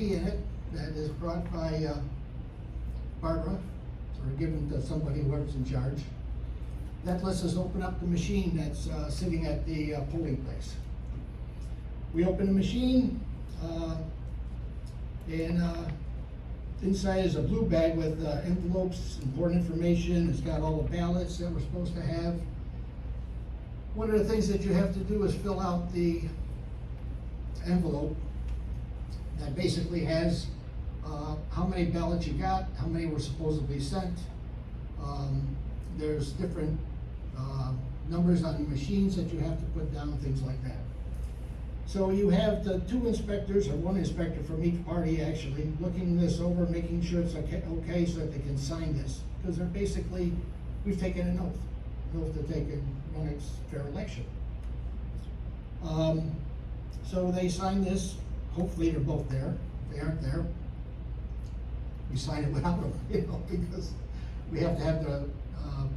key in it that is brought by Barbara, or given to somebody, whoever's in charge. That lets us open up the machine that's sitting at the polling place. We open the machine, and inside is a blue bag with envelopes, important information. It's got all the ballots that we're supposed to have. One of the things that you have to do is fill out the envelope that basically has how many ballots you got, how many were supposedly sent. There's different numbers on the machines that you have to put down, things like that. So you have the two inspectors, or one inspector from each party actually, looking this over, making sure it's okay so that they can sign this. Because they're basically, we've taken an oath to take and run a fair election. So they sign this, hopefully they're both there. If they aren't there, we sign it without them, because we have to have the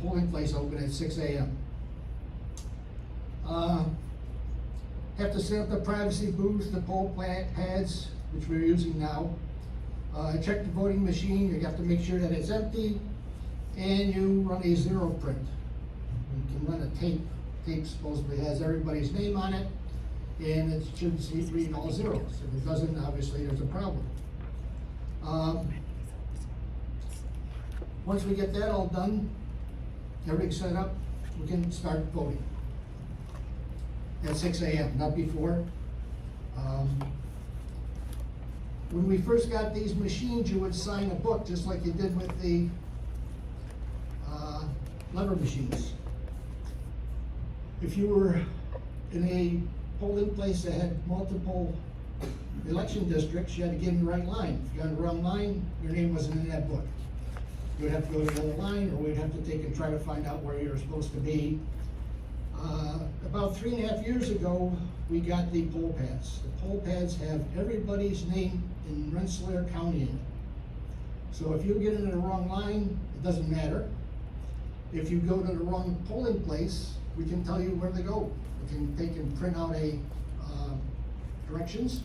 polling place open at 6 a.m. Have to set up the privacy booth, the poll pads, which we're using now. Check the voting machine, you have to make sure that it's empty, and you run a zero print. You can run a tape. Tape supposedly has everybody's name on it, and it should read all zeros. If it doesn't, obviously there's a problem. Once we get that all done, everything's set up, we can start voting at 6 a.m., not before. When we first got these machines, you would sign a book just like you did with the lever machines. If you were in a polling place that had multiple election districts, you had to get in the right line. If you got in the wrong line, your name wasn't in that book. You would have to go to the other line, or we'd have to take and try to find out where you're supposed to be. About 3.5 years ago, we got the poll pads. The poll pads have everybody's name in Rensselaer County in it. So if you get into the wrong line, it doesn't matter. If you go to the wrong polling place, we can tell you where to go. We can take and print out a directions.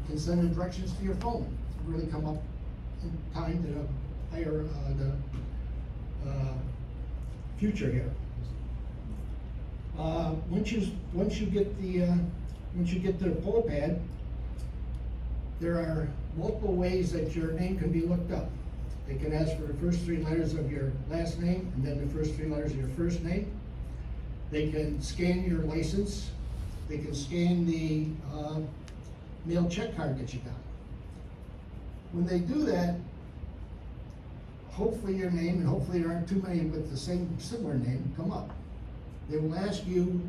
You can send the directions to your phone. Really come up in time to hire the future here. Once you get to the poll pad, there are multiple ways that your name can be looked up. They can ask for the first 3 letters of your last name and then the first 3 letters of your first name. They can scan your license. They can scan the mail check card that you got. When they do that, hopefully your name, and hopefully there aren't too many with the same similar name, come up. They will ask you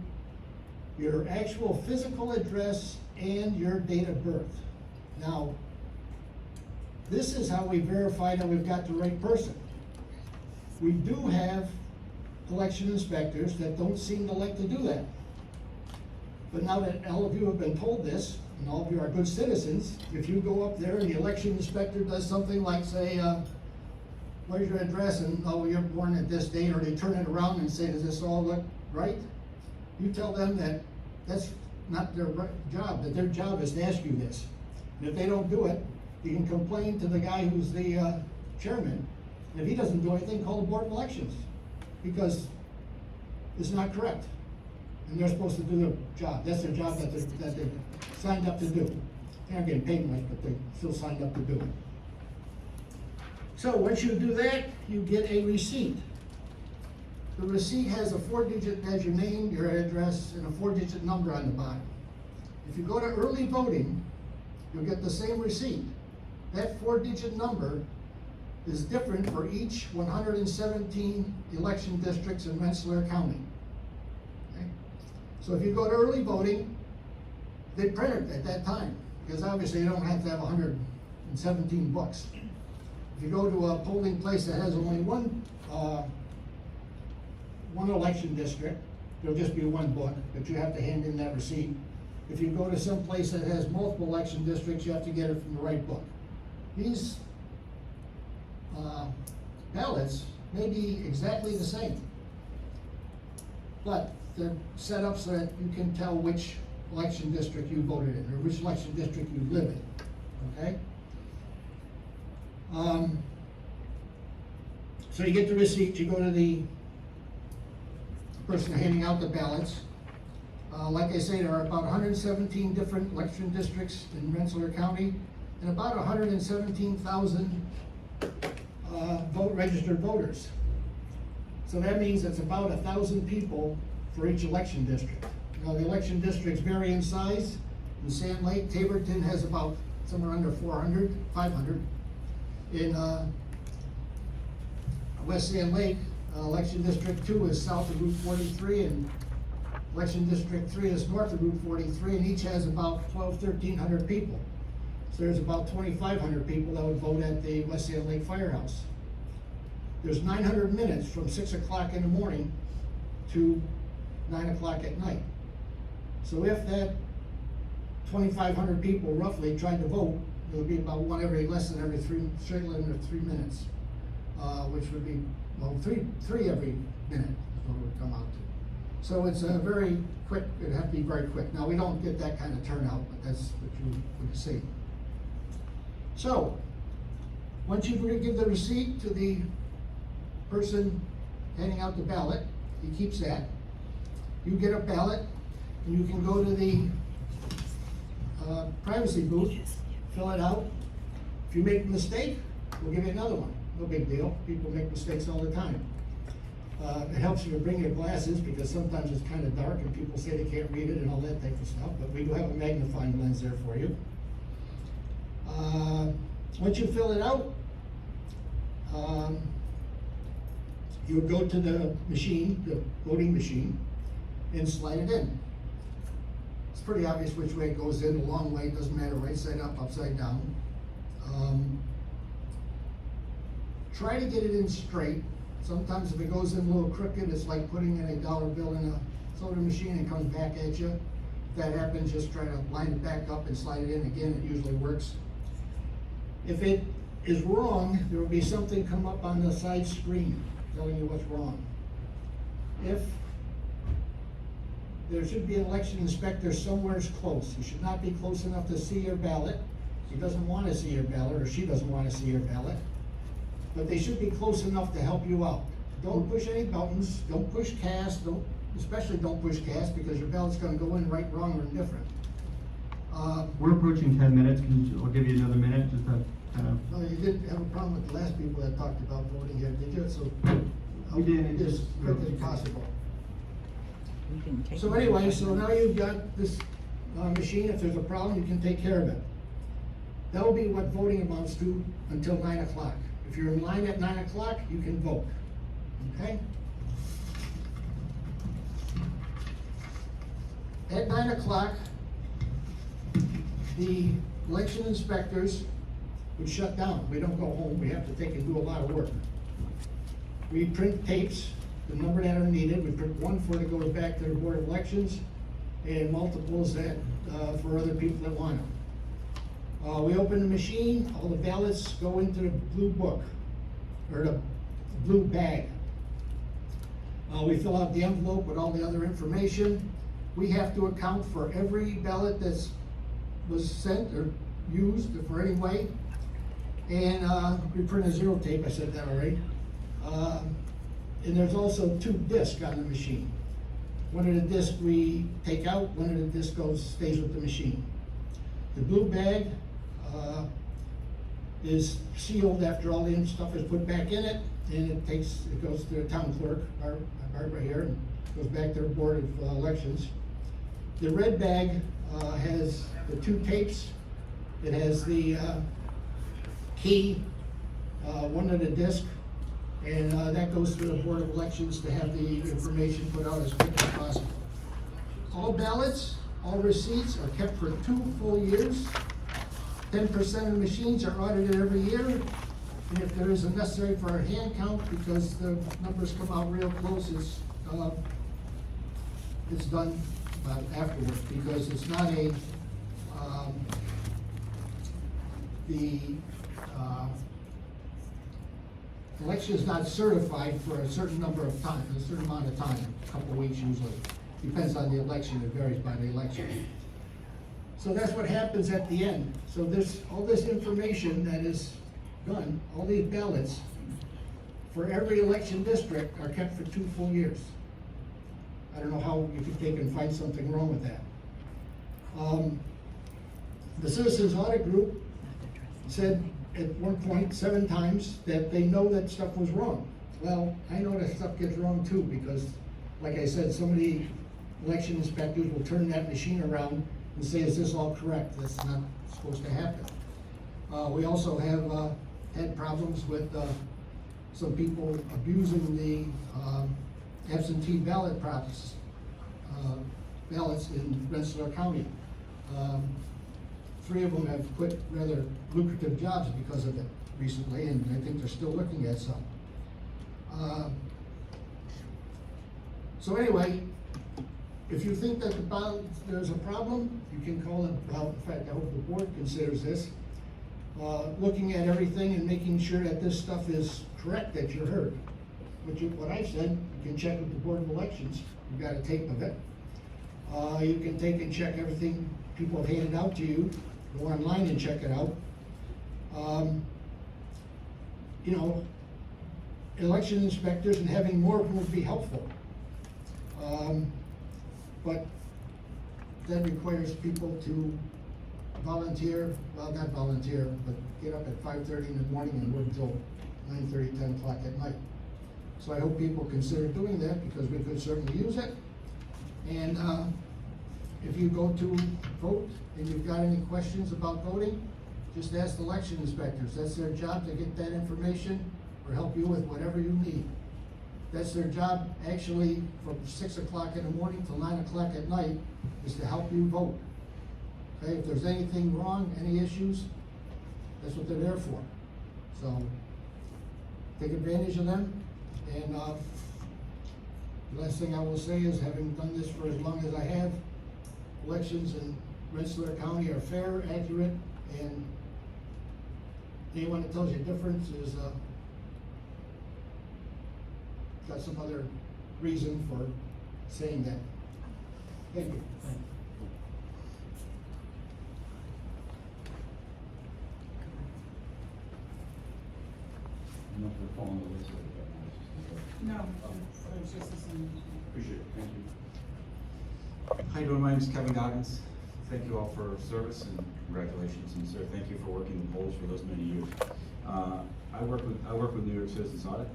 your actual physical address and your date of birth. Now, this is how we verify that we've got the right person. We do have election inspectors that don't seem to like to do that. But now that all of you have been told this, and all of you are good citizens, if you go up there and the election inspector does something like say, where's your address, and oh, you're born at this date, or they turn it around and say, does this all look right? You tell them that that's not their job, that their job is to ask you this. And if they don't do it, you can complain to the guy who's the chairman. And if he doesn't do anything, call the Board of Elections, because it's not correct. And they're supposed to do their job. That's their job that they signed up to do. They aren't getting paid much, but they still signed up to do it. So once you do that, you get a receipt. The receipt has a 4-digit, has your name, your address, and a 4-digit number on the bottom. If you go to early voting, you'll get the same receipt. That 4-digit number is different for each 117 election districts in Rensselaer County. Okay? So if you go to early voting, they print it at that time, because obviously you don't have to have 117 books. If you go to a polling place that has only one election district, there'll just be one book, but you have to hand in that receipt. If you go to some place that has multiple election districts, you have to get it from the right book. These ballots may be exactly the same, but they're set up so that you can tell which election district you voted in, or which election district you live in, okay? So you get the receipt, you go to the person handing out the ballots. Like I say, there are about 117 different election districts in Rensselaer County, and about 117,000 registered voters. So that means it's about 1,000 people for each election district. Now, the election districts vary in size. In Sand Lake, Taborton has about somewhere under 400, 500. In West Sand Lake, election district 2 is south of Route 43, and election district 3 is north of Route 43, and each has about 1,300 people. So there's about 2,500 people that would vote at the West Sand Lake Firehouse. There's 900 minutes from 6 o'clock in the morning to 9 o'clock at night. So if that 2,500 people roughly tried to vote, it would be about certainly under 3 minutes, which would be, well, three every minute is what it would come out to. So it's a very quick, it'd have to be very quick. Now, we don't get that kind of turnout, but that's what you would see. So, once you give the receipt to the person handing out the ballot, he keeps that. You get a ballot, and you can go to the privacy booth, fill it out. If you make a mistake, we'll give you another one. No big deal. People make mistakes all the time. It helps you to bring your glasses because sometimes it's kind of dark and people say they can't read it and all that type of stuff, but we do have a magnifying lens there for you. Once you fill it out, you would go to the machine, the voting machine, and slide it in. It's pretty obvious which way it goes in, a long way, it doesn't matter, right side up, upside down. Try to get it in straight. Sometimes if it goes in a little crooked, it's like putting in a dollar bill in a soda machine and comes back at you. If that happens, just try to line it back up and slide it in again, it usually works. If it is wrong, there will be something come up on the side screen telling you what's wrong. If there should be an election inspector somewhere close. He should not be close enough to see your ballot. He doesn't want to see your ballot, or she doesn't want to see your ballot. But they should be close enough to help you out. Don't push any buttons, don't push cast, especially don't push cast because your ballot's gonna go in right, wrong, or indifferent. We're approaching 10 minutes. I'll give you another minute just to kind of. No, you didn't have a problem with the last people that talked about voting here, did you? So We did. as quickly as possible. So anyway, so now you've got this machine. If there's a problem, you can take care of it. That will be what voting amounts to until 9 o'clock. If you're in line at 9 o'clock, you can vote, okay? At 9 o'clock, the election inspectors would shut down. We don't go home, we have to take and do a lot of work. We print tapes, the number that are needed. We print one for that goes back to the Board of Elections, and multiples that for other people that want them. We open the machine, all the ballots go into the blue book, or the blue bag. We fill out the envelope with all the other information. We have to account for every ballot that's was sent or used for any way. And we print a zero tape, I said that already. And there's also 2 discs on the machine. One of the discs we take out, one of the discs stays with the machine. The blue bag is sealed after all the stuff is put back in it, and it goes to the town clerk, Barbara here, and goes back to the Board of Elections. The red bag has the 2 tapes. It has the key, one of the disc, and that goes to the Board of Elections to have the information put out as quick as possible. All ballots, all receipts are kept for 2 full years. 10% of the machines are audited every year, and if there is a necessary for a hand count, because the numbers come out real close, it's done afterwards, because it's not the election is not certified for a certain number of time, a certain amount of time, a couple of weeks usually. Depends on the election, it varies by the election. So that's what happens at the end. So all this information that is done, all these ballots for every election district are kept for 2 full years. I don't know how you could take and find something wrong with that. The Citizens Audit Group said at one point 7 times that they know that stuff was wrong. Well, I know that stuff gets wrong too, because like I said, some of the election inspectors will turn that machine around and say, is this all correct? That's not supposed to happen. We also have had problems with some people abusing the absentee ballot ballots in Rensselaer County. 3 of them have quit rather lucrative jobs because of it recently, and I think they're still looking at some. So anyway, if you think that there's a problem, you can call it, well, in fact, I hope the board considers this, looking at everything and making sure that this stuff is correct that you heard. What I said, you can check with the Board of Elections, you've got a tape of it. You can take and check everything people have handed out to you, go online and check it out. You know, election inspectors and having more of them would be helpful. But that requires people to volunteer, well, not volunteer, but get up at 5:30 in the morning and work until 9:30, 10 o'clock at night. So I hope people consider doing that, because we could certainly use it. And if you go to vote and you've got any questions about voting, just ask the election inspectors. That's their job, to get that information or help you with whatever you need. That's their job, actually, from 6 o'clock in the morning till 9 o'clock at night, is to help you vote. Okay, if there's anything wrong, any issues, that's what they're there for. So, take advantage of them. And the last thing I will say is, having done this for as long as I have, elections in Rensselaer County are fair, accurate, and anyone that tells you different is got some other reason for saying that. Thank you. No, we're following the list. No, it's just the same. Appreciate it, thank you. How you doing? My name is Kevin Goggins. Thank you all for service and congratulations, and sir, thank you for working the polls for those many years. I work with New York Citizens Audit.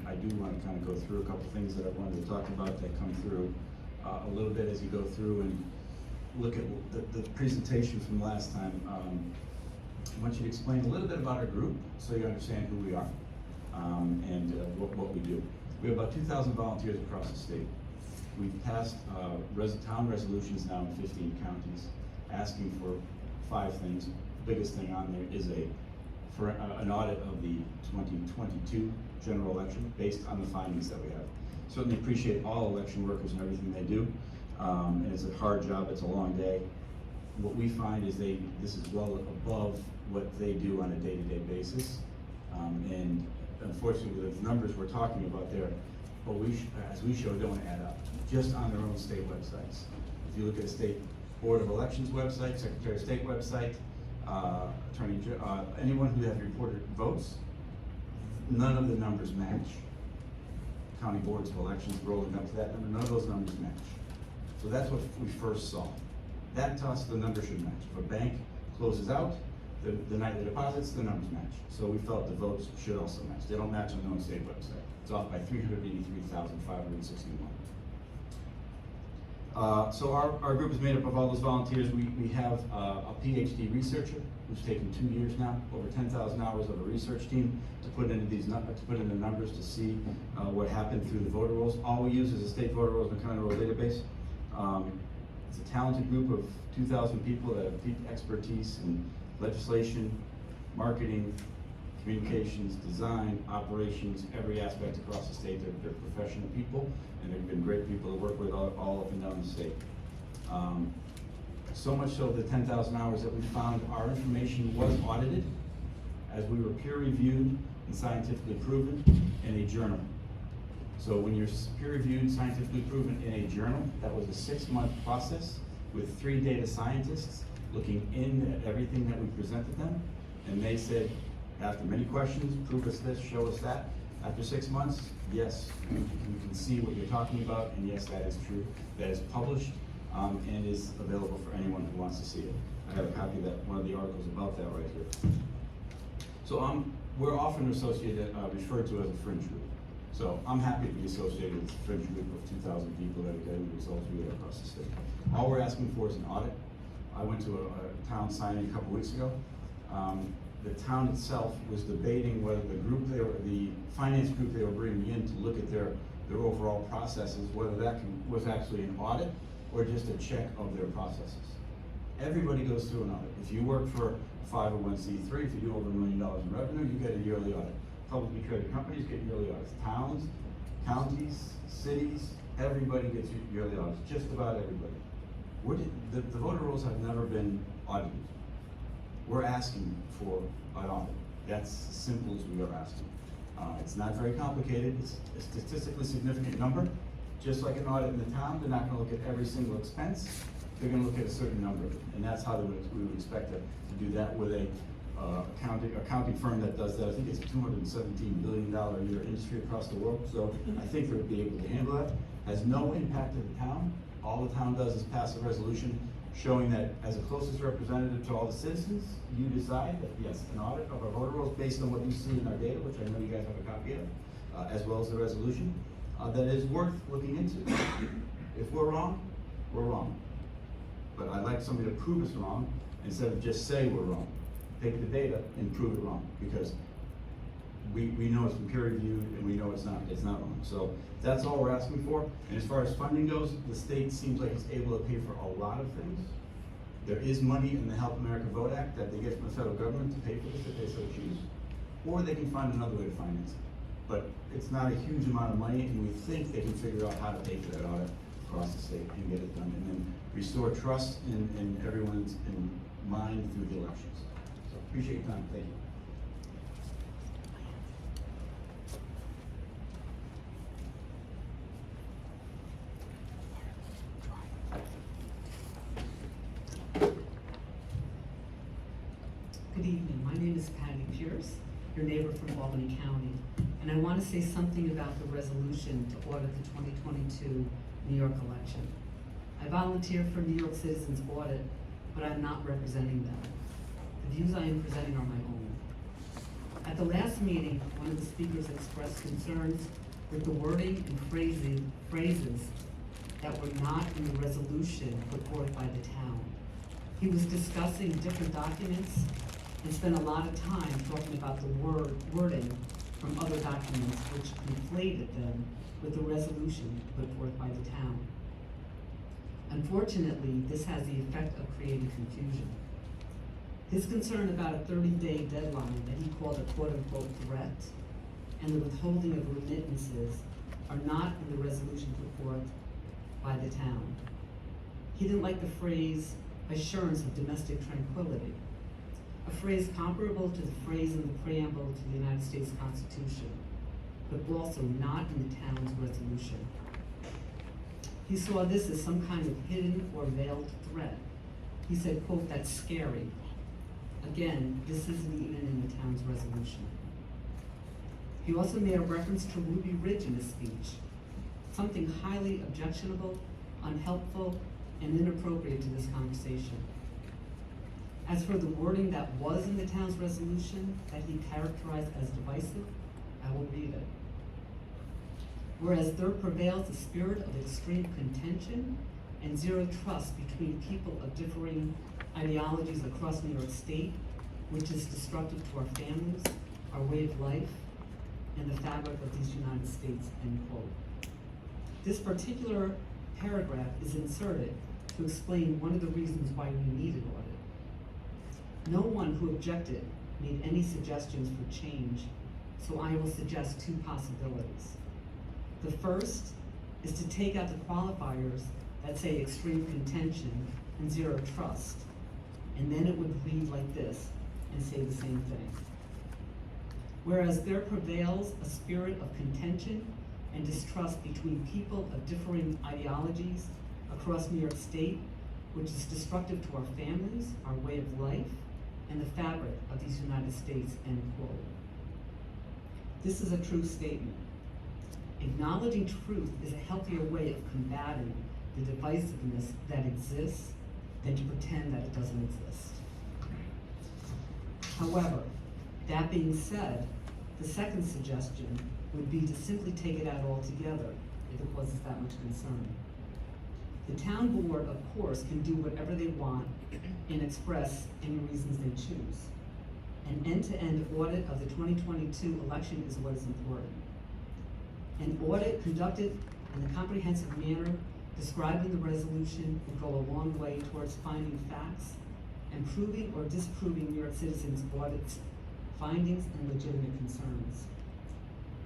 I do want to kind of go through a couple things that I wanted to talk about that come through a little bit as you go through and look at the presentation from last time. I want you to explain a little bit about our group so you understand who we are and what we do. We have about 2,000 volunteers across the state. We've passed town resolutions now in 15 counties asking for 5 things. The biggest thing on there is an audit of the 2022 general election based on the findings that we have. Certainly appreciate all election workers and everything they do. And it's a hard job, it's a long day. What we find is this is well above what they do on a day-to-day basis. And unfortunately, the numbers we're talking about there, as we show, don't add up, just on their own state websites. If you look at the State Board of Elections website, Secretary of State website, anyone who has reported votes, none of the numbers match. County boards of elections rolling up to that number, none of those numbers match. So that's what we first saw. That to us, the numbers should match. If a bank closes out, the night they deposits, the numbers match. So we felt the votes should also match. They don't match on their own state website. It's off by 383,561. So our group is made up of all those volunteers. We have a PhD researcher who's taken 2 years now, over 10,000 hours of a research team to put into the numbers to see what happened through the voter rolls. All we use is a state voter rolls and county roll database. It's a talented group of 2,000 people that have deep expertise in legislation, marketing, communications, design, operations, every aspect across the state. They're professional people, and they've been great people to work with all up and down the state. So much so the 10,000 hours that we found, our information was audited as we were peer reviewed and scientifically proven in a journal. So when you're peer reviewed, scientifically proven in a journal, that was a 6-month process with 3 data scientists looking in at everything that we presented them. And they said, After many questions, prove us this, show us that. After 6 months, yes, you can see what you're talking about, and yes, that is true. That is published, and is available for anyone who wants to see it. I have a copy of that, one of the articles about that right here. So we're often associated, referred to as a fringe group. So I'm happy to be associated with a fringe group of 2,000 people that are getting the results we get across the state. All we're asking for is an audit. I went to a town signing a couple weeks ago. The town itself was debating whether the finance group they were bringing in to look at their overall processes, whether that was actually an audit or just a check of their processes. Everybody goes through an audit. If you work for 501c3, if you do over $1 million in revenue, you get a yearly audit. Publicly traded companies get yearly audits. Towns, counties, cities, everybody gets yearly audits, just about everybody. The voter rolls have never been audited. We're asking for an audit. That's as simple as we are asking. It's not very complicated. It's a statistically significant number. Just like an audit in the town, they're not gonna look at every single expense. They're gonna look at a certain number, and that's how we would expect to do that with a accounting firm that does that. I think it's a $217 billion a year industry across the world, so I think they would be able to handle that. Has no impact to the town. All the town does is pass a resolution showing that as a closest representative to all the citizens, you decide that yes, an audit of our voter rolls based on what you see in our data, which I know you guys have a copy of, as well as the resolution, that is worth looking into. If we're wrong, we're wrong. But I'd like somebody to prove us wrong instead of just say we're wrong. Take the data and prove it wrong, because we know it's been peer reviewed and we know it's not wrong. So that's all we're asking for. And as far as funding goes, the state seems like it's able to pay for a lot of things. There is money in the Help America Vote Act that they get from the federal government to pay for this if they so choose. Or they can find another way to finance it. But it's not a huge amount of money, and we think they can figure out how to pay for that audit across the state and get it done, and then restore trust in everyone's mind through the elections. So appreciate your time. Thank you. Good evening, my name is Patty Pierce, your neighbor from Albany County, and I want to say something about the resolution to audit the 2022 New York election. I volunteer for New York Citizens Audit, but I'm not representing them. The views I am presenting are my own. At the last meeting, one of the speakers expressed concerns with the wording and phrases that were not in the resolution put forth by the town. He was discussing different documents and spent a lot of time talking about the wording from other documents which conflated them with the resolution put forth by the town. Unfortunately, this has the effect of creating confusion. His concern about a 30-day deadline that he called a quote-unquote threat and the withholding of remittances are not in the resolution put forth by the town. He didn't like the phrase assurance of domestic tranquility, a phrase comparable to the phrase in the preamble to the United States Constitution, but also not in the town's resolution. He saw this as some kind of hidden or veiled threat. He said, quote, "That's scary." Again, this isn't even in the town's resolution. He also made a reference to Ruby Ridge in his speech, something highly objectionable, unhelpful, and inappropriate to this conversation. As for the wording that was in the town's resolution that he characterized as divisive, I will read it. Whereas there prevails a spirit of extreme contention and zero trust between people of differing ideologies across New York State, which is destructive to our families, our way of life, and the fabric of these United States, end quote. This particular paragraph is inserted to explain one of the reasons why we need an audit. No one who objected made any suggestions for change, so I will suggest two possibilities. The first is to take out the qualifiers that say extreme contention and zero trust, and then it would read like this and say the same thing. Whereas there prevails a spirit of contention and distrust between people of differing ideologies across New York State, which is destructive to our families, our way of life, and the fabric of these United States, end quote. This is a true statement. Acknowledging truth is a healthier way of combating the divisiveness that exists than to pretend that it doesn't exist. However, that being said, the second suggestion would be to simply take it out altogether if it causes that much concern. The town board, of course, can do whatever they want and express any reasons they choose. An end-to-end audit of the 2022 election is what is important. An audit conducted in the comprehensive manner described in the resolution will go a long way towards finding facts and proving or disproving New York Citizens' audit's findings and legitimate concerns.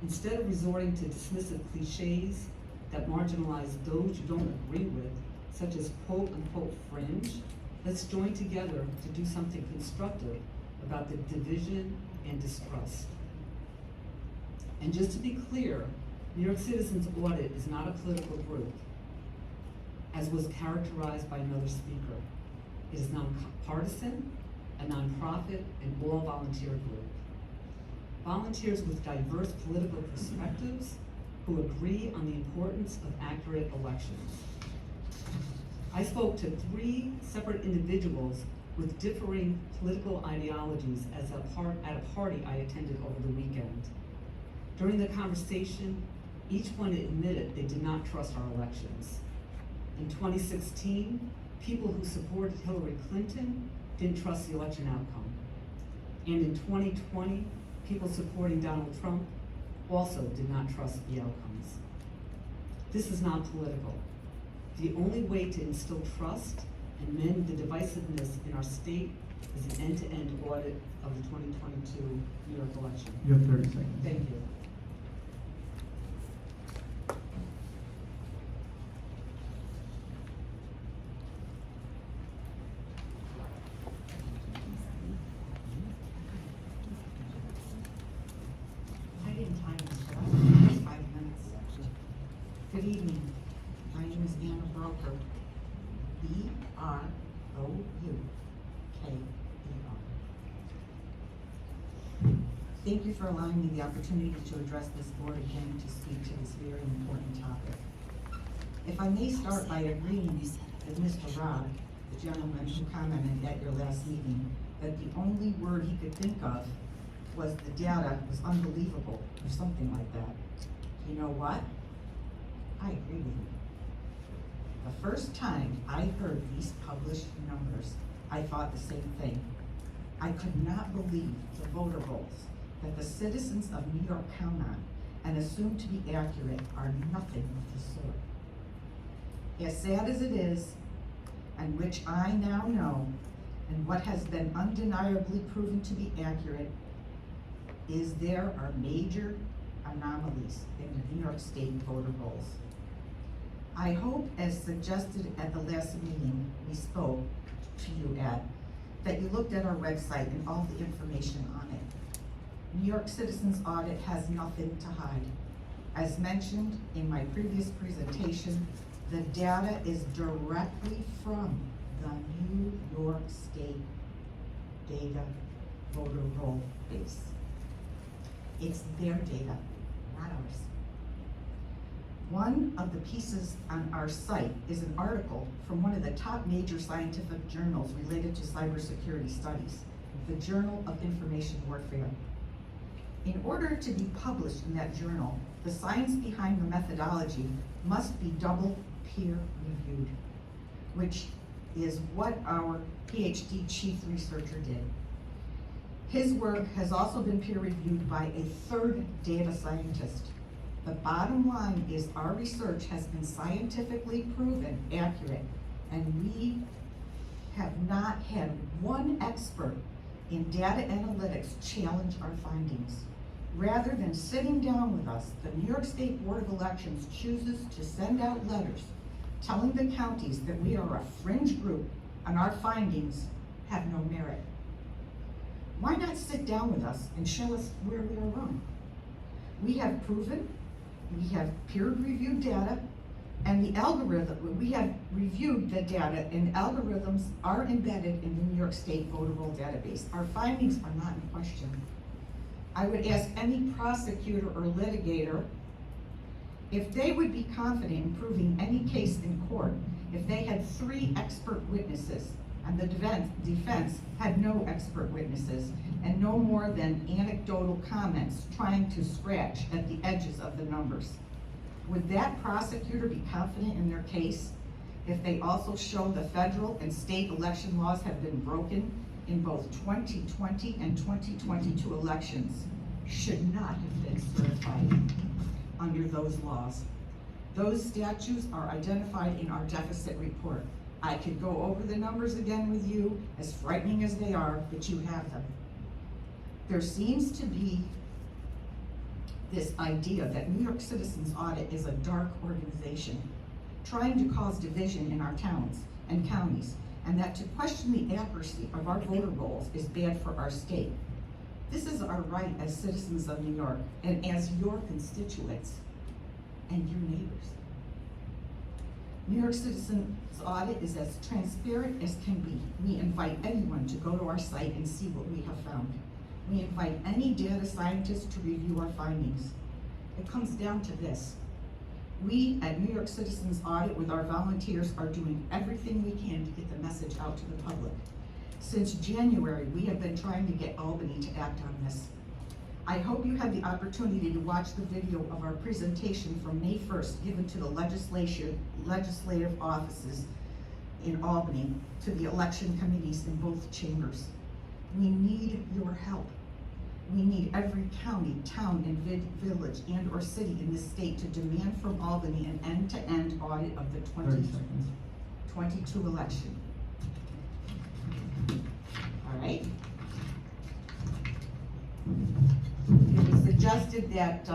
Instead of resorting to dismissive cliches that marginalize those you don't agree with, such as quote-unquote fringe, let's join together to do something constructive about the division and distrust. And just to be clear, New York Citizens Audit is not a political group, as was characterized by another speaker. It is nonpartisan, a nonprofit, and all volunteer group. Volunteers with diverse political perspectives who agree on the importance of accurate elections. I spoke to 3 separate individuals with differing political ideologies at a party I attended over the weekend. During the conversation, each one admitted they did not trust our elections. In 2016, people who supported Hillary Clinton didn't trust the election outcome. And in 2020, people supporting Donald Trump also did not trust the outcomes. This is not political. The only way to instill trust and mend the divisiveness in our state is an end-to-end audit of the 2022 New York election. You have 30 seconds. Thank you. I didn't time this, but I have 5 minutes. Good evening. My name is Anna Broker. B-R-O-U-K-E-R. Thank you for allowing me the opportunity to address this board again to speak to this very important topic. If I may start by agreeing with Mr. Robb, the gentleman who commented at your last meeting, that the only word he could think of was the data was unbelievable, or something like that. You know what? I agree with you. The first time I heard these published numbers, I thought the same thing. I could not believe the voter rolls that the citizens of New York count on and assume to be accurate are nothing of the sort. As sad as it is, and which I now know, and what has been undeniably proven to be accurate, is there are major anomalies in the New York State voter rolls. I hope, as suggested at the last meeting we spoke to you at, that you looked at our website and all the information on it. New York Citizens Audit has nothing to hide. As mentioned in my previous presentation, the data is directly from the New York State data voter roll base. It's their data, not ours. One of the pieces on our site is an article from one of the top major scientific journals related to cybersecurity studies, the Journal of Information Warfare. In order to be published in that journal, the science behind the methodology must be double peer reviewed, which is what our PhD chief researcher did. His work has also been peer reviewed by a third data scientist. The bottom line is our research has been scientifically proven accurate, and we have not had one expert in data analytics challenge our findings. Rather than sitting down with us, the New York State Board of Elections chooses to send out letters telling the counties that we are a fringe group and our findings have no merit. Why not sit down with us and show us where we are wrong? We have proven, we have peer-reviewed data, And the algorithm, we have reviewed the data, and algorithms are embedded in the New York State voter roll database. Our findings are not in question. I would ask any prosecutor or litigator if they would be confident in proving any case in court if they had 3 expert witnesses and the defense had no expert witnesses and no more than anecdotal comments trying to scratch at the edges of the numbers. Would that prosecutor be confident in their case if they also show the federal and state election laws have been broken in both 2020 and 2022 elections, should not have been certified under those laws? Those statutes are identified in our deficit report. I could go over the numbers again with you, as frightening as they are, but you have them. There seems to be this idea that New York Citizens Audit is a dark organization trying to cause division in our towns and counties, and that to question the accuracy of our voter rolls is bad for our state. This is our right as citizens of New York and as your constituents and your neighbors. New York Citizens Audit is as transparent as can be. We invite anyone to go to our site and see what we have found. We invite any data scientist to review our findings. It comes down to this. We at New York Citizens Audit with our volunteers are doing everything we can to get the message out to the public. Since January, we have been trying to get Albany to act on this. I hope you had the opportunity to watch the video of our presentation from May 1st given to the legislative offices in Albany to the election committees in both chambers. We need your help. We need every county, town, and village and or city in this state to demand from Albany an end-to-end audit of the 30 seconds. 2022 election. All right? It was suggested that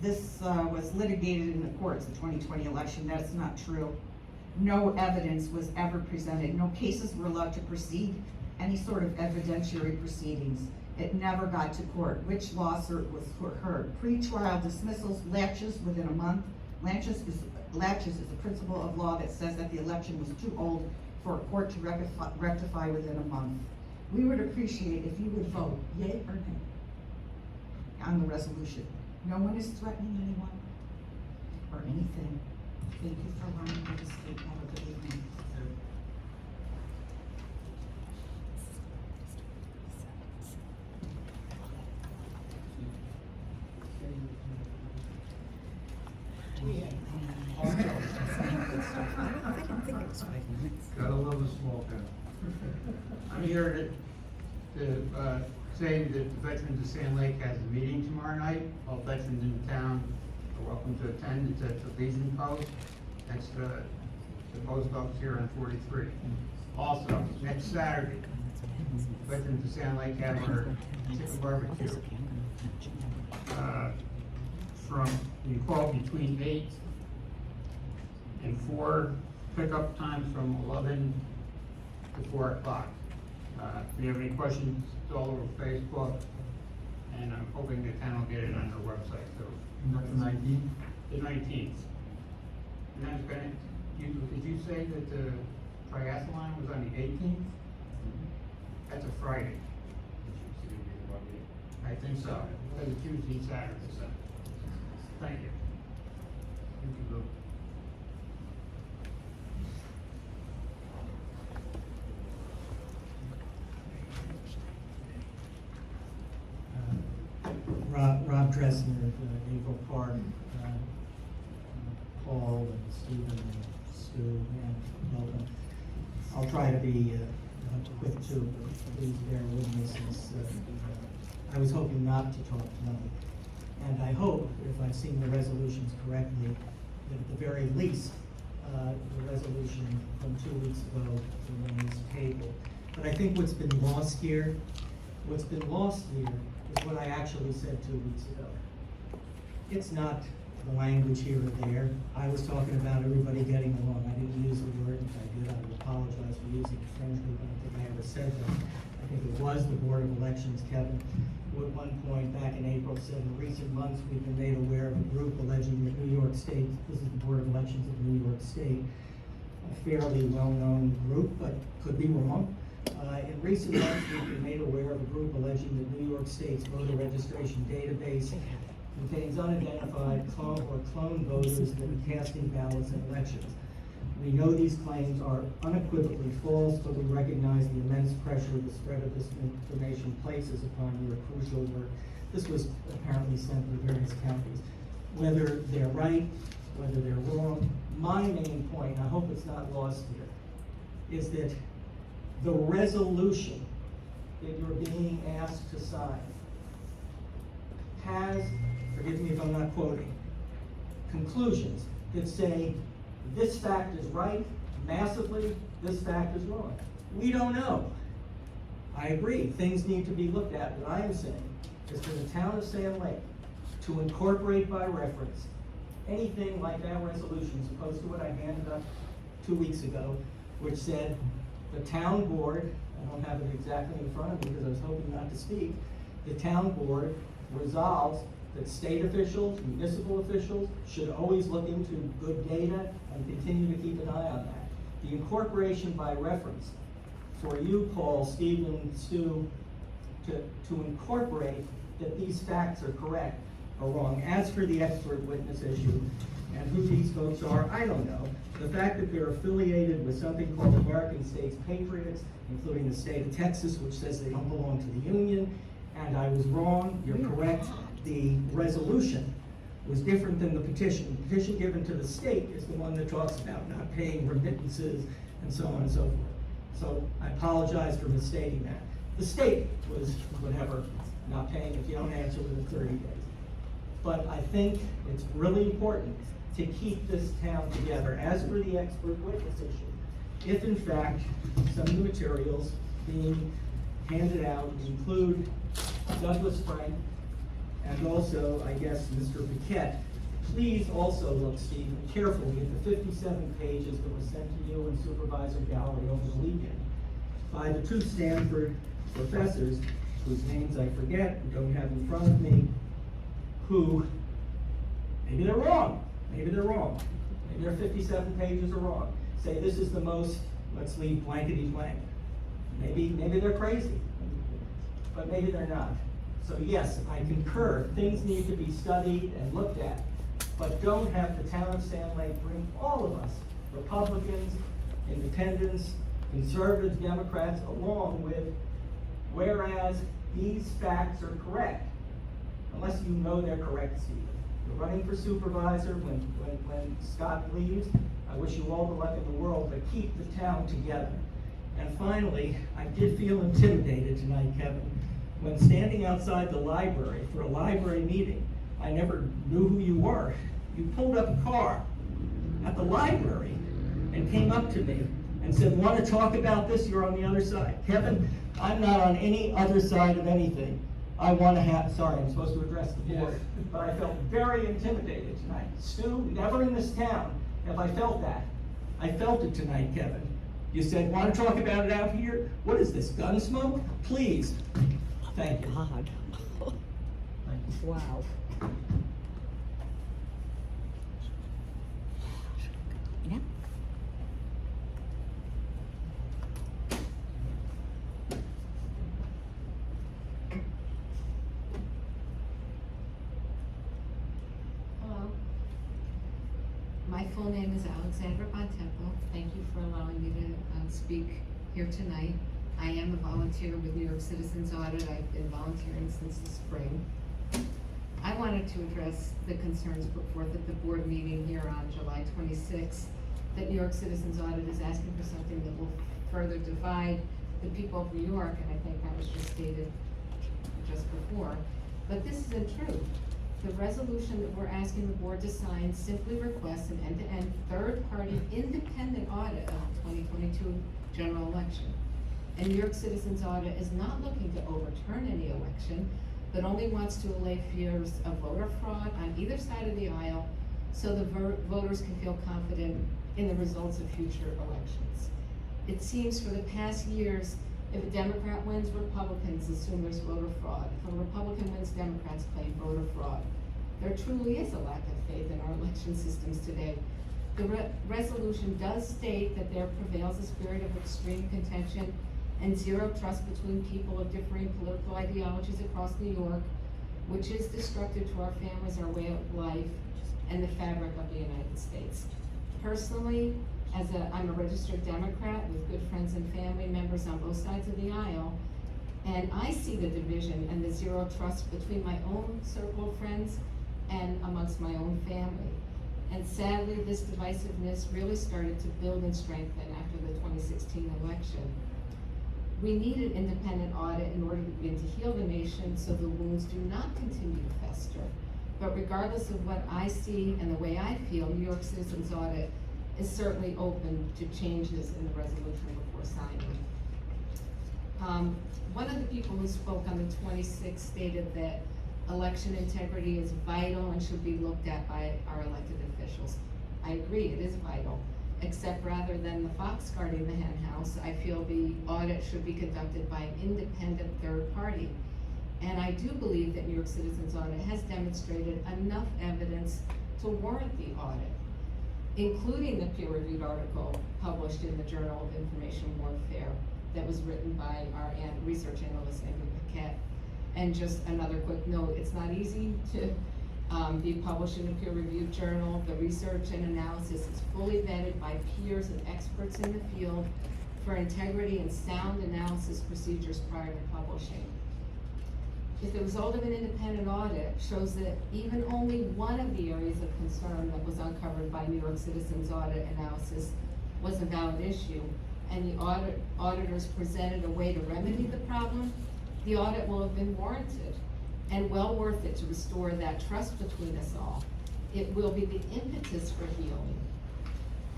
this was litigated in the courts, the 2020 election. That's not true. No evidence was ever presented. No cases were allowed to proceed any sort of evidentiary proceedings. It never got to court. Which lawsuit was heard? Pre-trial dismissals, laches within a month. Laches is a principle of law that says that the election was too old for a court to rectify within a month. We would appreciate if you would vote yea or nay on the resolution. No one is threatening anyone or anything. Thank you for running for the state. Have a good evening. Gotta love a small town. I'm here to say that the Veterans of Sand Lake has a meeting tomorrow night. All veterans in the town are welcome to attend. It's at the Legion Post. That's the post office here on 43. Also, next Saturday, Veterans of Sand Lake have our chicken barbecue. You call between 8 and 4, pickup time from 11 to 4 o'clock. If you have any questions, it's all over Facebook, and I'm hoping the town will get it on their website too. That's the 19th. The 19th. And that's gonna, did you say that the triathlon was on the 18th? That's a Friday. I think so, because it's Tuesday, Saturday, so. Thank you. Thank you, Lou. Rob Dressner of Eagle Park, Paul and Stephen and Stu and Milton. I'll try to be quick too, but please bear with me since I was hoping not to talk tonight. And I hope, if I've seen the resolutions correctly, that at the very least, the resolution from 2 weeks ago remains tabled. But I think what's been lost here is what I actually said 2 weeks ago. It's not the language here or there. I was talking about everybody getting along. I didn't use the word. If I did, I would apologize for using it friendly, but I don't think I ever said that. I think it was the Board of Elections, Kevin. What one point back in April said in recent months, we've been made aware of a group alleging that New York State, this is the Board of Elections of New York State, a fairly well-known group, but could be wrong. In recent months, we've been made aware of a group alleging that New York State's voter registration database contains unidentified clone voters that are casting ballots in elections. We know these claims are unequivocally false, but we recognize the immense pressure the spread of this information places upon your crucial work. This was apparently sent to various counties. Whether they're right, whether they're wrong, my main point, and I hope it's not lost here, is that the resolution that you're being asked to sign has, forgive me if I'm not quoting, conclusions that say this fact is right massively, this fact is wrong. We don't know. I agree, things need to be looked at. What I am saying is for the town of Sand Lake to incorporate by reference anything like that resolution, as opposed to what I handed up 2 weeks ago, which said the town board, I don't have it exactly in front of me because I was hoping not to speak, the town board resolves that state officials, municipal officials should always look into good data and continue to keep an eye on that. The incorporation by reference for you, Paul, Stephen, Stu, to incorporate that these facts are correct or wrong. As for the expert witness issue and who these folks are, I don't know. The fact that they're affiliated with something called American States Patriots, including the state of Texas, which says they don't belong to the Union, and I was wrong, you're correct. The resolution was different than the petition. The petition given to the state is the one that talks about not paying remittances and so on and so forth. So I apologize for misstating that. The state was whatever, not paying if you don't answer within 30 days. But I think it's really important to keep this town together. As for the expert witness issue, if in fact some new materials being handed out include Douglas Frank, and also, I guess, Mr. Paquette, please also look, Steve, carefully at the 57 pages that were sent to you and Supervisor Gallery over the weekend by the 2 Stanford professors, whose names I forget, don't have in front of me, who, maybe they're wrong, maybe their 57 pages are wrong. Say this is the most, let's leave blankety blank. Maybe they're crazy, but maybe they're not. So yes, I concur, things need to be studied and looked at, but don't have the town of Sand Lake bring all of us, Republicans, independents, conservatives, Democrats, along with, whereas these facts are correct, unless you know they're correct, Steve. You're running for supervisor when Scott leaves. I wish you all the luck in the world, but keep the town together. And finally, I did feel intimidated tonight, Kevin, when standing outside the library for a library meeting. I never knew who you were. You pulled up a car at the library and came up to me and said, want to talk about this? You're on the other side. Kevin, I'm not on any other side of anything. I want to have, sorry, I'm supposed to address the board, but I felt very intimidated tonight. Stu, never in this town have I felt that. I felt it tonight, Kevin. You said, want to talk about it out here? What is this, gun smoke? Please. Thank you. God. Wow. Yeah. Hello. My full name is Alexandra Bontempo. Thank you for allowing me to speak here tonight. I am a volunteer with New York Citizens Audit. I've been volunteering since the spring. I wanted to address the concerns put forth at the board meeting here on July 26th, that New York Citizens Audit is asking for something that will further divide the people of New York, and I think that was just stated just before. But this isn't true. The resolution that we're asking the board to sign simply requests an end-to-end, third-party, independent audit of the 2022 general election. And New York Citizens Audit is not looking to overturn any election, but only wants to allay fears of voter fraud on either side of the aisle, so the voters can feel confident in the results of future elections. It seems for the past years, If a Democrat wins, Republicans assume there's voter fraud. If a Republican wins, Democrats claim voter fraud. There truly is a lack of faith in our election systems today. The resolution does state that there prevails a spirit of extreme contention and zero trust between people of differing political ideologies across New York, which is destructive to our families, our way of life, and the fabric of the United States. Personally, I'm a registered Democrat with good friends and family members on both sides of the aisle, and I see the division and the zero trust between my own circle of friends and amongst my own family. And sadly, this divisiveness really started to build and strengthen after the 2016 election. We need an independent audit in order to begin to heal the nation so the wounds do not continue to fester. But regardless of what I see and the way I feel, New York Citizens Audit is certainly open to changes in the resolution before signing. One of the people who spoke on the 26th stated that election integrity is vital and should be looked at by our elected officials. I agree, it is vital, except rather than the fox guarding the hen house, I feel the audit should be conducted by an independent third party. And I do believe that New York Citizens Audit has demonstrated enough evidence to warrant the audit, including the peer-reviewed article published in the Journal of Information Warfare that was written by our research analyst, Andrew Paquette. And just another quick note, it's not easy to be published in a peer-reviewed journal. The research and analysis is fully vetted by peers and experts in the field for integrity and sound analysis procedures prior to publishing. If the result of an independent audit shows that even only one of the areas of concern that was uncovered by New York Citizens Audit analysis was a valid issue, and the auditors presented a way to remedy the problem, the audit will have been warranted and well worth it to restore that trust between us all. It will be the impetus for healing.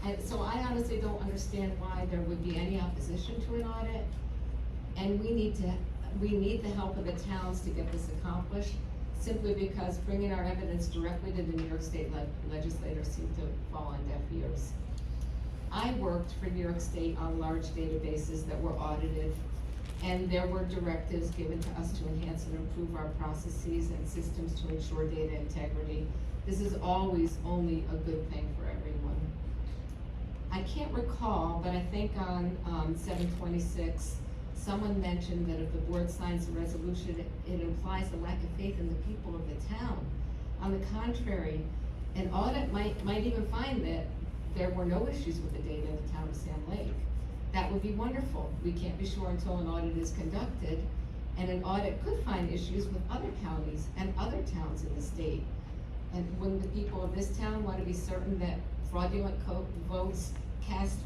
And so I honestly don't understand why there would be any opposition to an audit, and we need the help of the towns to get this accomplished, simply because bringing our evidence directly to the New York State legislators seemed to fall on deaf ears. I worked for New York State on large databases that were audited, and there were directives given to us to enhance and improve our processes and systems to ensure data integrity. This is always only a good thing for everyone. I can't recall, but I think on 7/26, someone mentioned that if the board signs the resolution, it implies a lack of faith in the people of the town. On the contrary, an audit might even find that there were no issues with the data in the town of Sam Lake. That would be wonderful. We can't be sure until an audit is conducted, and an audit could find issues with other counties and other towns in the state. And when the people of this town want to be certain that fraudulent votes cast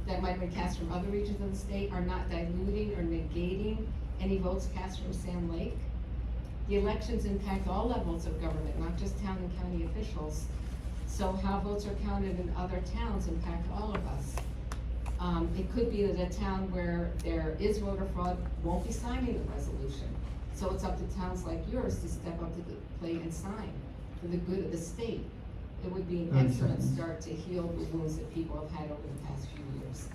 that might have been cast from other regions of the state are not diluting or negating any votes cast from Sam Lake. The elections impact all levels of government, not just town and county officials. So how votes are counted in other towns impact all of us. It could be that a town where there is voter fraud won't be signing the resolution. So it's up to towns like yours to step up to the plate and sign for the good of the state. It would be an 30 excellent seconds. start to heal the wounds that people have had over the past few years.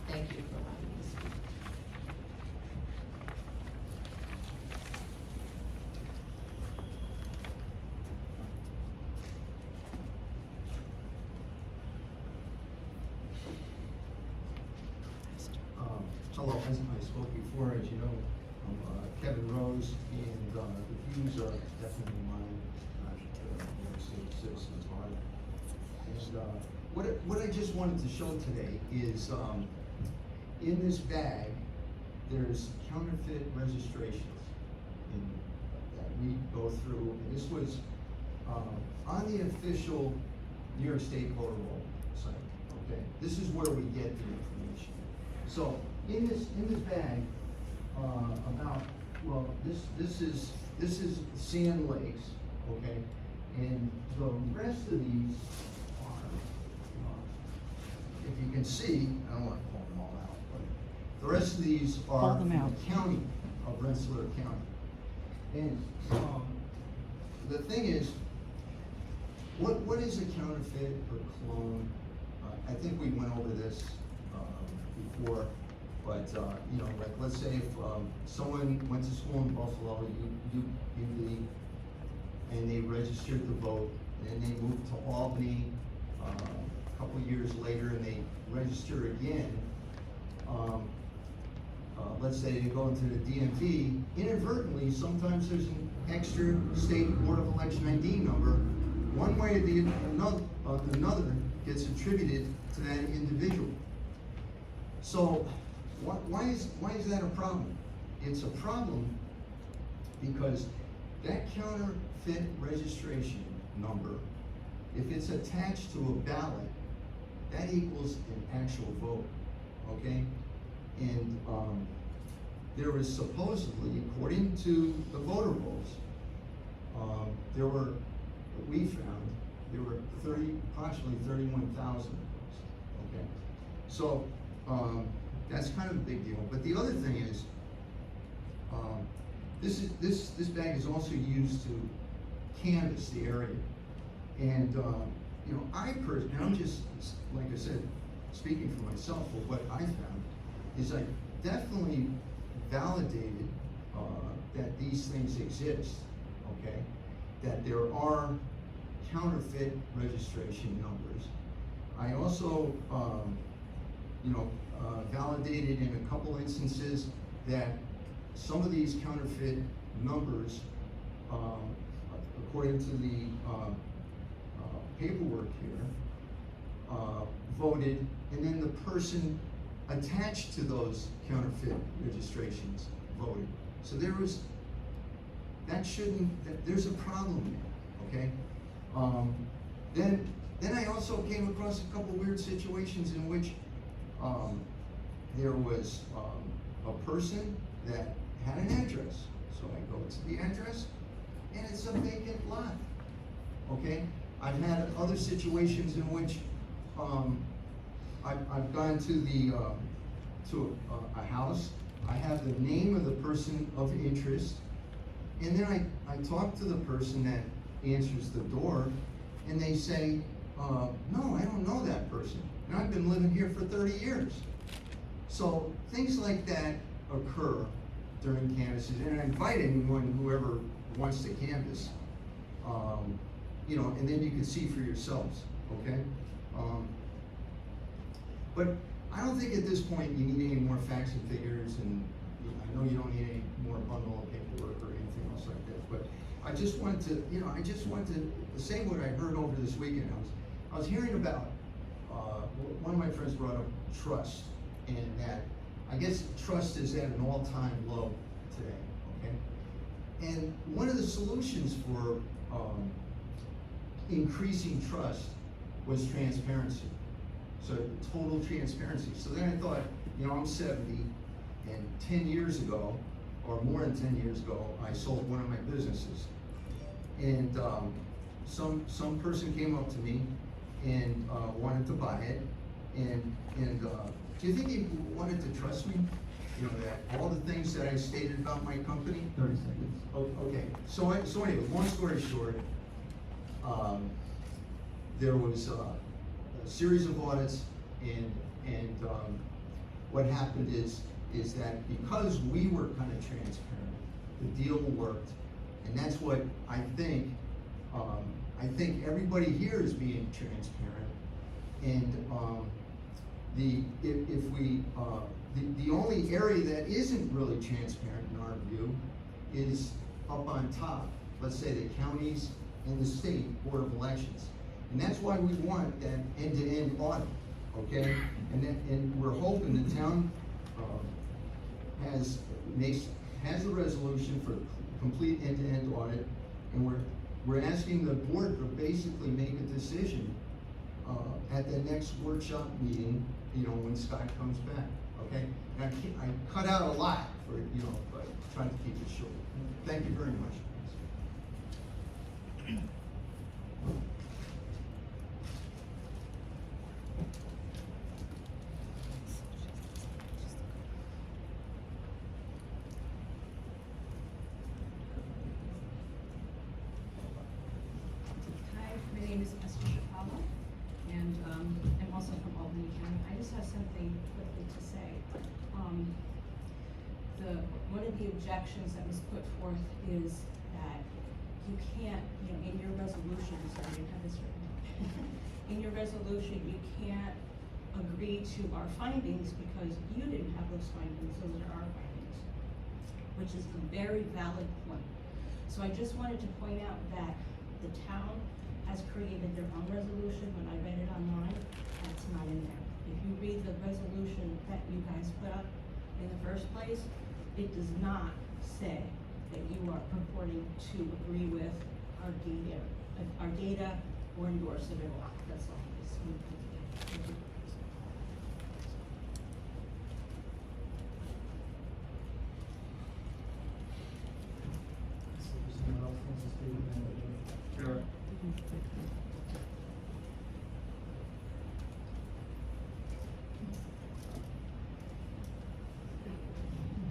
Thank you for allowing me to speak. Hello, as I spoke before, as you know, I'm Kevin Rose, and the views are definitely mine, not New York State Citizens Audit. And what I just wanted to show today is in this bag, there's counterfeit registrations that we go through, and this was on the official New York State voter roll site. Okay, this is where we get the information. So in this bag, this is Sand Lakes, okay, and the rest of these are, if you can see, I don't want to pull them all out, but the rest of these are Pull them out. the county of Rensselaer County. And the thing is, what is a counterfeit or clone? I think we went over this before. But, you know, like, let's say if, someone went to school in Buffalo, UB, and they registered to vote, and then they moved to Albany, a couple years later, and they register again, let's say they go into the DMV, inadvertently, sometimes there's an extra state Board of Election ID number, one way or another gets attributed to that individual. So, why is that a problem? It's a problem because that counterfeit registration number, if it's attached to a ballot, that equals an actual vote, okay? And, there was supposedly, according to the voter rolls, we found, there were approximately 31,000 of those, okay? So, that's kind of a big deal. But the other thing is, this bag is also used to canvass the area. And, you know, and I'm just, like I said, speaking for myself, but what I found is I definitely validated that these things exist, okay? That there are counterfeit registration numbers. I also, you know, validated in a couple instances that some of these counterfeit numbers, according to the paperwork here, voted, and then the person attached to those counterfeit registrations voted. So there's a problem there, okay? Then I also came across a couple weird situations in which there was a person that had an address. So I go to the address, and it's a vacant lot, okay? I've had other situations in which I've gone to a house, I have the name of the person of interest, and then I talk to the person that answers the door, and they say, no, I don't know that person, and I've been living here for 30 years. So things like that occur during canvasses, and I invite anyone, whoever wants to canvass, you know, and then you can see for yourselves, okay? But I don't think at this point you need any more facts and figures, and I know you don't need any more bundle of paperwork or anything else like that, but I just wanted to say what I heard over this weekend. I was hearing about, one of my friends brought up trust, and that, I guess trust is at an all-time low today, okay? And one of the solutions for increasing trust was transparency. So total transparency. So then I thought, you know, I'm 70, and 10 years ago, or more than 10 years ago, I sold one of my businesses. And some person came up to me and wanted to buy it. And do you think he wanted to trust me? You know, that all the things that I stated about my company? 30 seconds. Oh, okay. So anyway, long story short, there was a series of audits, and what happened is that because we were kind of transparent, the deal worked, and that's what I think. I think everybody here is being transparent, and the only area that isn't really transparent in our view is up on top. Let's say the counties and the state Board of Elections. And that's why we want that end-to-end audit, okay? And we're hoping the town has a resolution for complete end-to-end audit, and we're asking the board to basically make a decision at the next workshop meeting, you know, when Scott comes back, okay? And I cut out a lot for, you know, but trying to keep it short. Thank you very much. Hi, my name is Esther Shapalo, and I'm also from Albany, Attorney Karen. I just have something quickly to say. One of the objections that was put forth is that you can't, in your resolution, sorry, I didn't have this written down. In your resolution, you can't agree to our findings because you didn't have those findings, those are our findings, which is a very valid point. So I just wanted to point out that the town has created their own resolution. When I read it online, that's not in there. If you read the resolution that you guys put up in the first place, it does not say that you are purporting to agree with our data or endorse it at all. That's all. Just wanted to put it. Thank you. So there's someone else wants to speak, and Sure.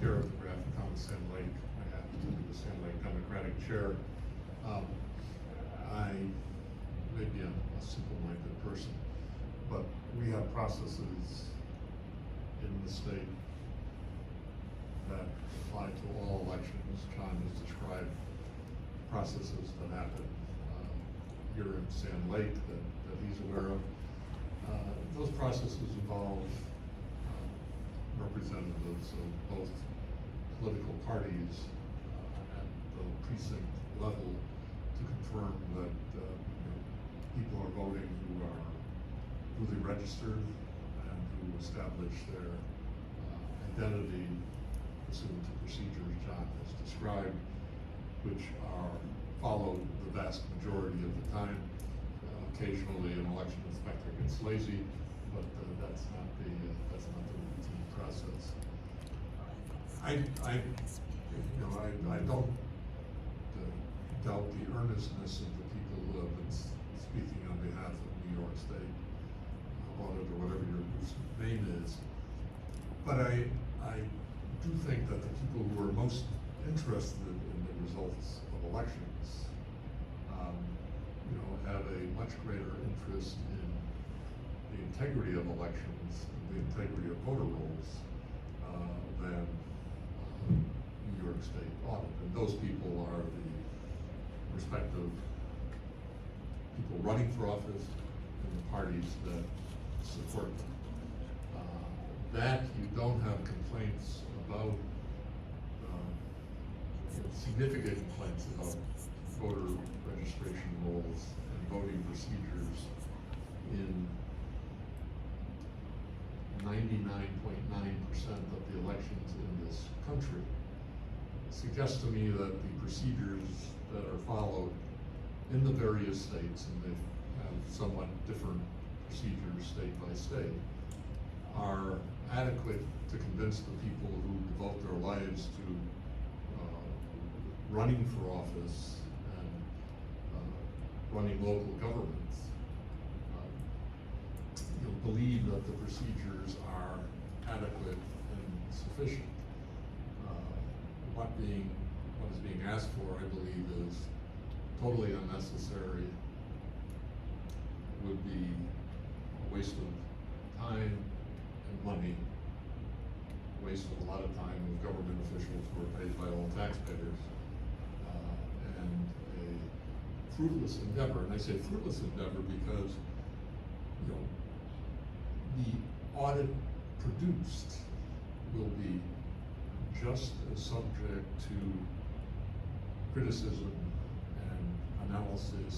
Garrett McGrath, Town of Sand Lake. I happen to be the Sand Lake Democratic Chair. I may be a simple-minded person, but we have processes in the state that apply to all elections. John has described processes that happen here in Sand Lake that he's aware of. Those processes involve representatives of both political parties at the precinct level to confirm that people are voting who are duly registered and who establish their identity pursuant to procedures John has described, which are followed the vast majority of the time. Occasionally, an election inspector gets lazy, but that's not the routine process. I don't doubt the earnestness of the people who have been speaking on behalf of New York State Audit or whatever your name is. But I do think that the people who are most interested in the results of elections, have a much greater interest in the integrity of elections, the integrity of voter rolls, than New York State Audit. And those people are the respective people running for office and the parties that support them. That you don't have complaints about, significant complaints about voter registration rolls and voting procedures in 99.9% of the elections in this country. It suggests to me that the procedures that are followed in the various states, and they have somewhat different procedures state by state, are adequate to convince the people who devote their lives to running for office and running local governments, believe that the procedures are adequate and sufficient. What is being asked for, I believe, is totally unnecessary, would be a waste of time and money, waste of a lot of time of government officials who are paid by all taxpayers, and a fruitless endeavor. And I say fruitless endeavor because, the audit produced will be just as subject to criticism and analysis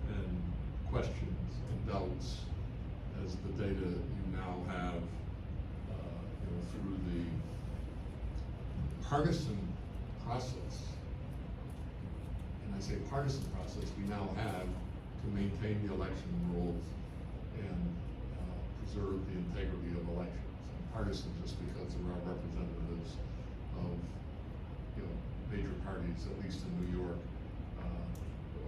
and questions and doubts as the data you now have, through the partisan process. And I say partisan process we now have to maintain the election rules and preserve the integrity of elections. And partisan just because there are representatives of major parties, at least in New York,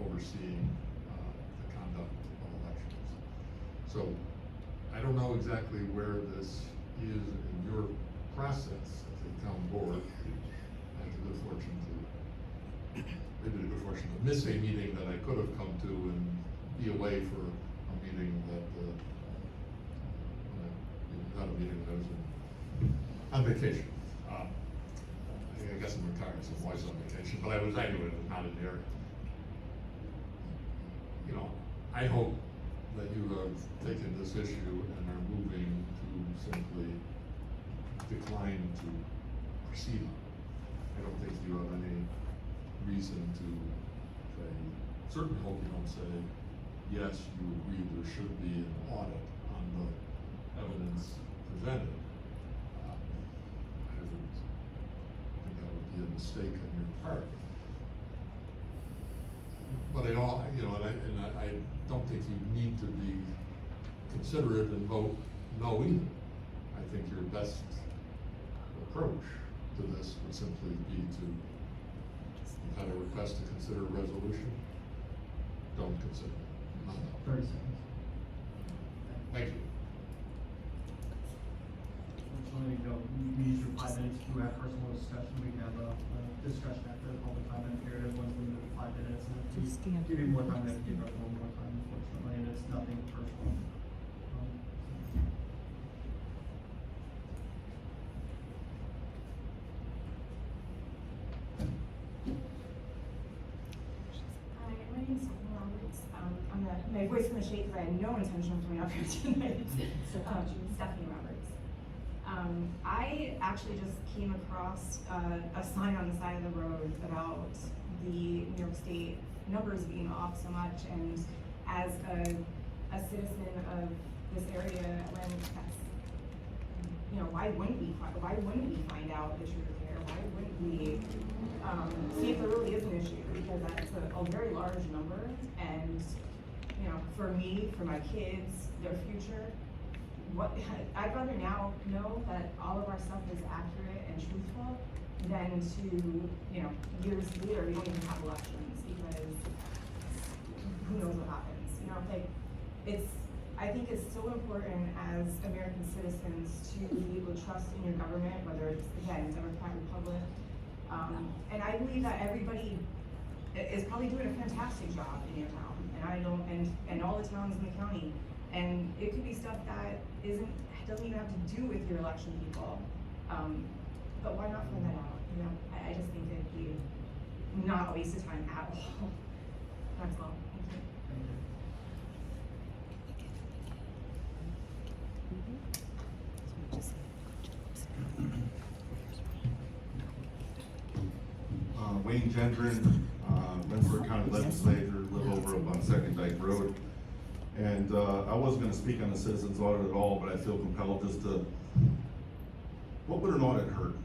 overseeing the conduct of elections. So I don't know exactly where this is in your process as a town board. I had the good fortune to miss a meeting that I could have come to and be away for a meeting that not a meeting, I was on vacation. I guess I'm retired, so I'm always on vacation, but I was anyway, not in the area. You know, I hope that you have taken this issue and are moving to simply decline to proceed on it. I don't think you have any reason to say, certainly hope you don't say, yes, you agree there should be an audit on the evidence presented. I think that would be a mistake on your part. But I don't, you know, I don't think you need to be considerate and vote no either. I think your best approach to this would simply be to kind of request to consider a resolution. Don't consider it. 30 seconds. Thank you. Unfortunately, we use your 5 minutes to have personal discussion. We can have a discussion after the public comment period. Everyone's limited to 5 minutes. And if we give you more time, we have to give everyone more time, unfortunately, and it's nothing personal. Hi, my name is Roberts. I'm my voice in the shade because I had no intention of coming up here tonight. Stephanie Roberts. I actually just came across a sign on the side of the road about the New York State numbers being off so much, and as a citizen of this area, why wouldn't we find out the truth here? Why wouldn't we see if there really is an issue? Because that's a very large number, and for me, for my kids, their future. I'd rather now know that all of our stuff is accurate and truthful than to, years later, we don't even have elections because who knows what happens, I think it's so important as American citizens to be able to trust in your government, whether it's, again, Democrat, Republic, and I believe that everybody is probably doing a fantastic job in your town, and all the towns in the county. And it could be stuff that doesn't even have to do with your election people. But why not find that out? I just think it'd be not a waste of time at all. That's all. Thank you. Wayne Gendron, Rensselaer County Legislator, live over up on Second Dyke Road. And I wasn't going to speak on the citizens audit at all, but I feel compelled just to, what would an audit hurt?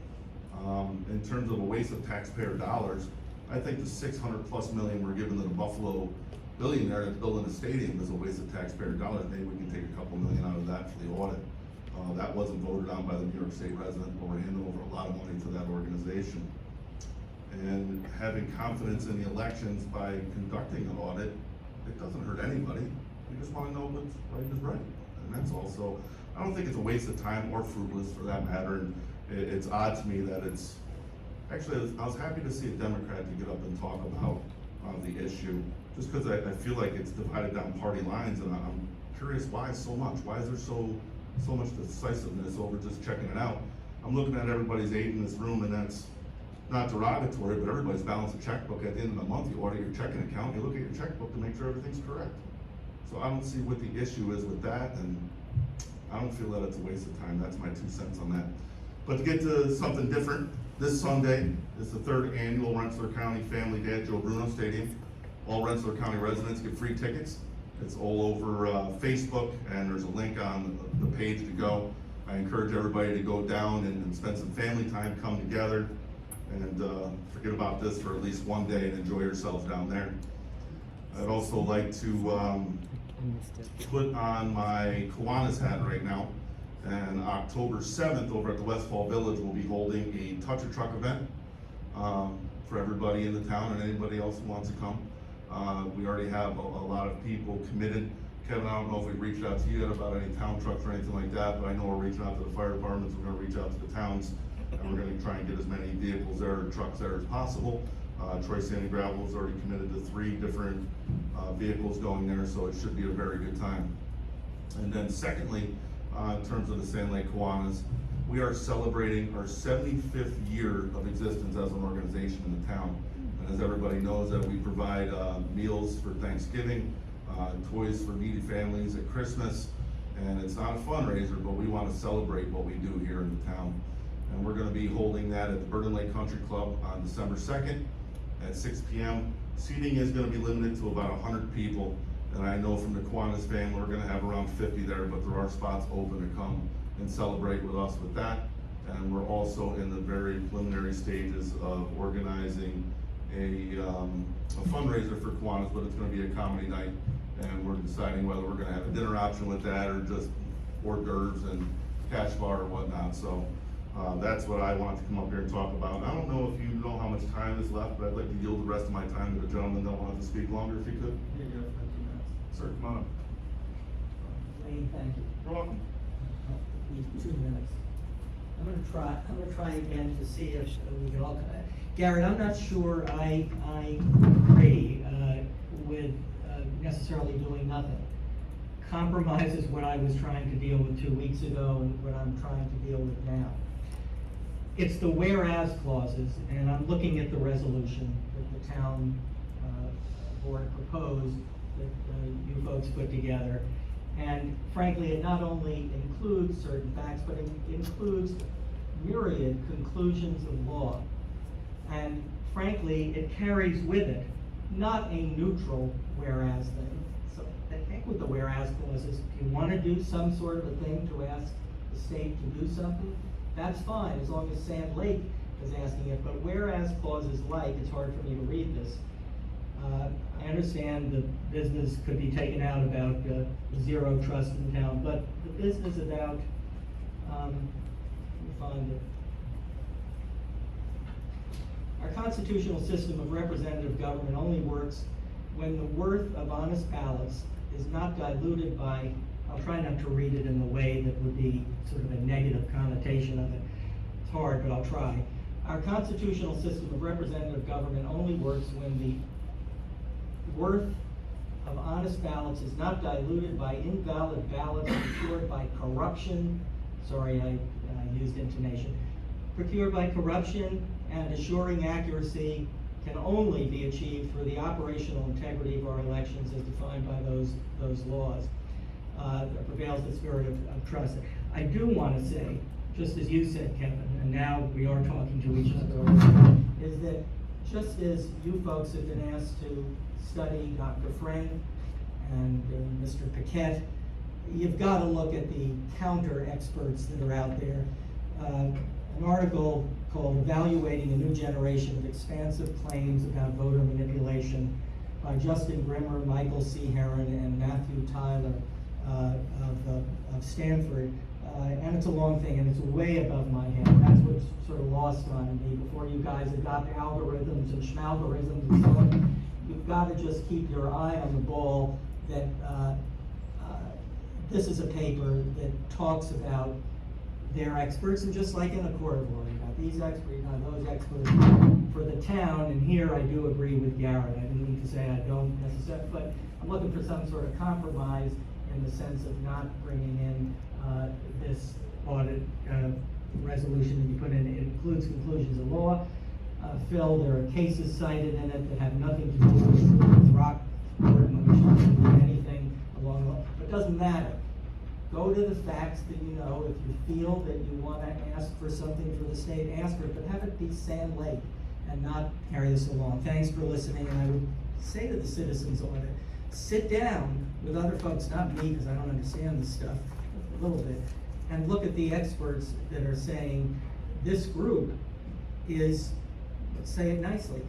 In terms of a waste of taxpayer dollars, I think the $600+ million we're giving to the Buffalo billionaire that's building a stadium is a waste of taxpayer dollars. Maybe we can take a couple million out of that for the audit. That wasn't voted on by the New York State resident, but we're handing over a lot of money to that organization. And having confidence in the elections by conducting an audit, it doesn't hurt anybody. We just want to know what's right is right, and that's all. So I don't think it's a waste of time or fruitless for that matter. And it's odd to me that it's, actually I was happy to see a Democrat to get up and talk about the issue, just because I feel like it's divided down party lines, and I'm curious why so much. Why is there so much decisiveness over just checking it out? I'm looking at everybody's age in this room, and that's not derogatory, but everybody's balanced a checkbook. At the end of the month, you order your checking account, you look at your checkbook to make sure everything's correct. So I don't see what the issue is with that, and I don't feel that it's a waste of time. That's my 2 cents on that. But to get to something different, this Sunday is the 3rd annual Rensselaer County Family Day at Joe Bruno Stadium. All Rensselaer County residents get free tickets. It's all over Facebook, and there's a link on the page to go. I encourage everybody to go down and spend some family time, come together, and forget about this for at least one day and enjoy yourselves down there. I'd also like to put on my Kiwanis hat right now. And October 7th over at the Westfall Village, we'll be holding a Touch a Truck event for everybody in the town and anybody else who wants to come. We already have a lot of people committed. Kevin, I don't know if we've reached out to you yet about any town trucks or anything like that, but I know we're reaching out to the fire departments, we're gonna reach out to the towns, and we're gonna try and get as many vehicles there, or trucks there as possible. Troy Sand and Gravel has already committed to 3 different vehicles going there, so it should be a very good time. And then secondly, in terms of the Sand Lake Kiwanis. We are celebrating our 75th year of existence as an organization in the town. And as everybody knows, that we provide meals for Thanksgiving, toys for needy families at Christmas. And it's not a fundraiser, but we want to celebrate what we do here in the town. And we're going to be holding that at the Burden Lake Country Club on December 2nd at 6 p.m. Seating is going to be limited to about 100 people. And I know from the Kiwanis family, we're going to have around 50 there, but there are spots open to come and celebrate with us with that. And we're also in the very preliminary stages of organizing a fundraiser for Kiwanis, but it's going to be a comedy night. And we're deciding whether we're going to have a dinner option with that or just hors d'oeuvres and cash bar or whatnot. So that's what I want to come up here and talk about. I don't know if you know how much time is left, but I'd like to yield the rest of my time to the gentleman that wanted to speak longer, if you could. Yeah, you have 15 minutes. Sir, come on up. Wayne, thank you. You're welcome. 2 minutes. I'm gonna try again to see if we can all, Garrett, I'm not sure I agree with necessarily doing nothing. Compromise is what I was trying to deal with 2 weeks ago and what I'm trying to deal with now. It's the whereas clauses, and I'm looking at the resolution that the town board proposed that you folks put together. And frankly, it not only includes certain facts, but it includes myriad conclusions of law. And frankly, it carries with it not a neutral whereas thing. So I think with the whereas clauses, if you want to do some sort of a thing to ask the state to do something, that's fine, as long as Sand Lake is asking it. But whereas clauses like, it's hard for me to read this. I understand the business could be taken out about zero trust in town, but the business about, let me find it. Our constitutional system of representative government only works when the worth of honest ballots is not diluted by, I'll try not to read it in the way that would be sort of a negative connotation of it. It's hard, but I'll try. Our constitutional system of representative government only works when the worth of honest ballots is not diluted by invalid ballots procured by corruption. Sorry, I used intonation. Procured by corruption, and assuring accuracy can only be achieved through the operational integrity of our elections as defined by those laws. That prevails the spirit of trust. I do want to say, just as you said, Kevin, and now we are talking to each other, is that just as you folks have been asked to study Dr. Frank and Mr. Paquette, you've got to look at the counter experts that are out there. An article called Evaluating a New Generation of Expansive Claims About Voter Manipulation by Justin Grimmer, Michael C. Heron, and Matthew Tyler of Stanford. And it's a long thing, and it's way above my head. That's what's sort of lost on me before you guys adopt algorithms and schmalgorithms and so on. You've got to just keep your eye on the ball that this is a paper that talks about their experts, and just like in a court of law, you got these experts, you got those experts for the town, and here I do agree with Garrett. I didn't mean to say I don't necessarily, but I'm looking for some sort of compromise in the sense of not bringing in this audit resolution that you put in. It includes conclusions of law. Phil, there are cases cited in it that have nothing to do with Rockport, which doesn't do anything along the, but it doesn't matter. Go to the facts that you know. If you feel that you want to ask for something for the state, ask for it, but have it be Sand Lake and not carry this along. Thanks for listening, and I would say to the citizens on it, sit down with other folks, not me, because I don't understand this stuff a little bit, and look at the experts that are saying this group is, let's say it nicely,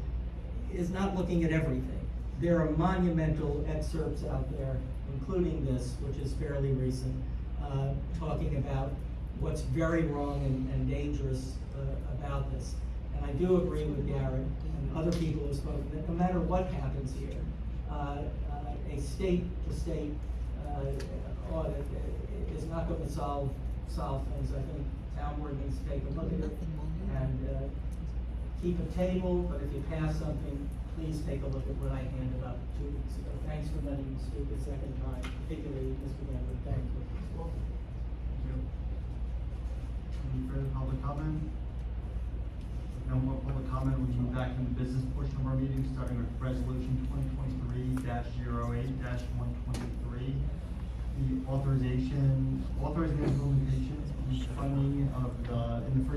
is not looking at everything. There are monumental excerpts out there, including this, which is fairly recent, talking about what's very wrong and dangerous about this. And I do agree with Garrett and other people who have spoken that no matter what happens here, a state-to-state audit is not going to solve things. I think town board needs to take a look at it and keep a table, but if you pass something, please take a look at what I handed up 2 weeks ago. Thanks for letting me speak a second time, particularly Mr. Lambert. Thank you. you. Any further public comment? No more public comment, we'll move back in the business portion of our meeting, starting with resolution 2023-08-123. The authorizing the implementation and funding of in the first